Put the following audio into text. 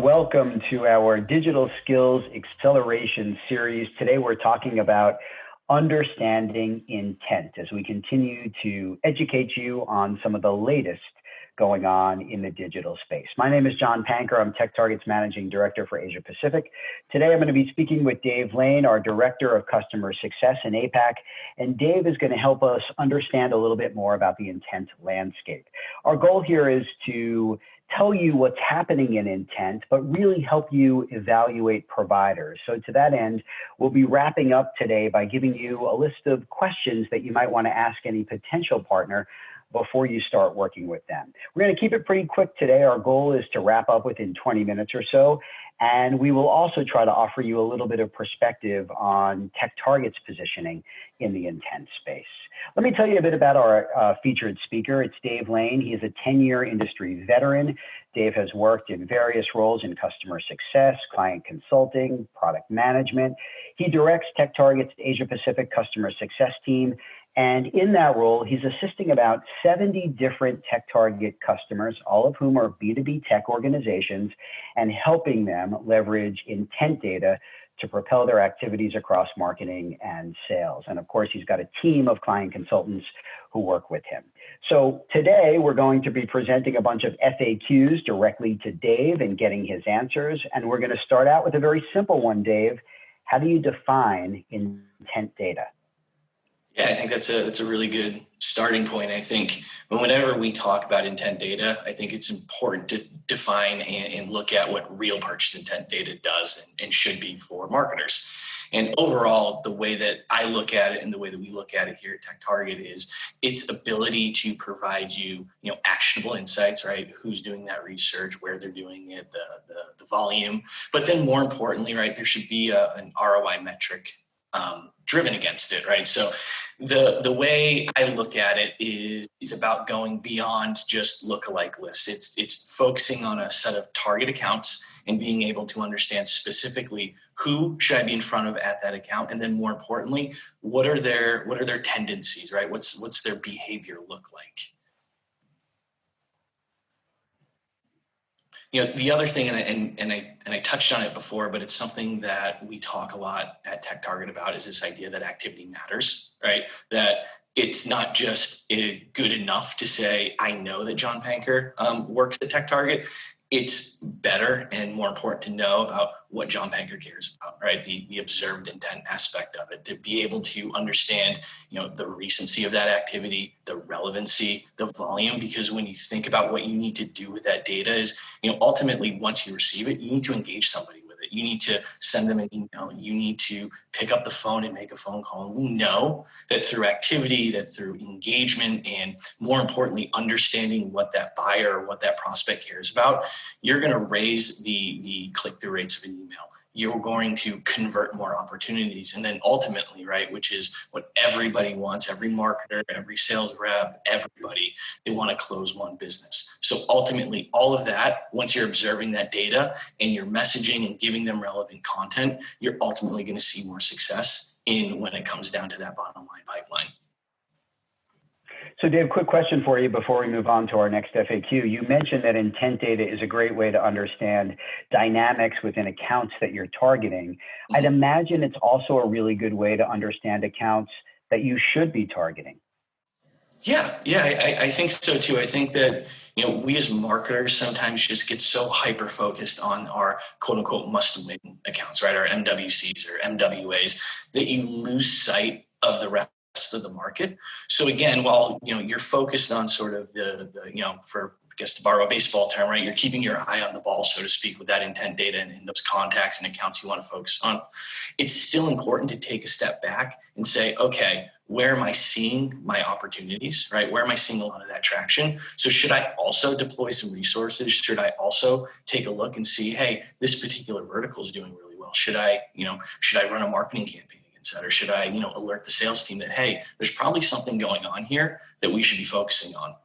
and welcome to our Digital Skills Acceleration Series. Today we're talking about understanding intent as we continue to educate you on some of the latest going on in the digital space. My name is John Panker. I'm TechTarget's Managing Director for Asia Pacific. Today I'm going to be speaking with Dave Lane, our Director of Customer Success in APAC, and Dave is going to help us understand a little bit more about the intent landscape. Our goal here is to tell you what's happening in intent, but really help you evaluate providers. So to that end, we'll be wrapping up today by giving you a list of questions that you might want to ask any potential partner before you start working with them. We're going to keep it pretty quick today. Our goal is to wrap up within 20 minutes or so. And we will also try to offer you a little bit of perspective on TechTarget's positioning in the intent space. Let me tell you a bit about our featured speaker. It's Dave Lane. He is a 10-year industry veteran. Dave has worked in various roles in customer success, client consulting, product management. He directs TechTarget's Asia Pacific customer success team. And in that role, he's assisting about 70 different TechTarget customers, all of whom are B2B tech organizations, and helping them leverage intent data to propel their activities across marketing and sales. And of course, he's got a team of client consultants who work with him. So today we're going to be presenting a bunch of FAQs directly to Dave and getting his answers. And we're going to start out with a very simple one, Dave. How do you define intent data? Yeah, I think that's a really good starting point. I think whenever we talk about intent data, I think it's important to define and look at what real purchase intent data does and should be for marketers. And overall, the way that I look at it and the way that we look at it here at TechTarget is its ability to provide you, actionable insights, right? Who's doing that research, where they're doing it, the volume. But then more importantly, right, there should be an ROI metric driven against it, right? So the way I look at it is it's about going beyond just lookalike lists. It's focusing on a set of target accounts and being able to understand specifically who should I be in front of at that account, and then more importantly, what are their tendencies, right? What's their behavior look like? The other thing, and I touched on it before, but it's something that we talk a lot at TechTarget about, is this idea that activity matters, right? That it's not just good enough to say, I know that John Panker works at TechTarget. It's better and more important to know about what John Panker cares about, right? The observed intent aspect of it, to be able to understand, the recency of that activity, the relevancy, the volume, because when you think about what you need to do with that data is, ultimately, once you receive it, you need to engage somebody with it. You need to send them an email. You need to pick up the phone and make a phone call. And we know that through activity, that through engagement, and more importantly, understanding what that buyer, what that prospect cares about, you're going to raise the click-through rates of an email. You're going to convert more opportunities. And then ultimately, right, which is what everybody wants, every marketer, every sales rep, everybody, they want to close one business. So ultimately, all of that, once you're observing that data and you're messaging and giving them relevant content, you're ultimately going to see more success when it comes down to that bottom line pipeline. So Dave, quick question for you before we move on to our next FAQ. You mentioned that intent data is a great way to understand dynamics within accounts that you're targeting. Mm-hmm. I'd imagine it's also a really good way to understand accounts that you should be targeting. Yeah, I think so too. I think that, we as marketers sometimes just get so hyper-focused on our quote-unquote must-win accounts, right? Our MWCs or MWAs, that you lose sight of the rest of the market. So again, while you're focused on sort of the for, I guess, to borrow a baseball term, right, you're keeping your eye on the ball, so to speak, with that intent data and those contacts and accounts you want to focus on. It's still important to take a step back and say, okay, where am I seeing my opportunities, right? Where am I seeing a lot of that traction? So should I also deploy some resources? Should I also take a look and see, hey, this particular vertical is doing really well? Should I run a marketing campaign? Or should I, alert the sales team that, hey, there's probably something going on here that we should be focusing on?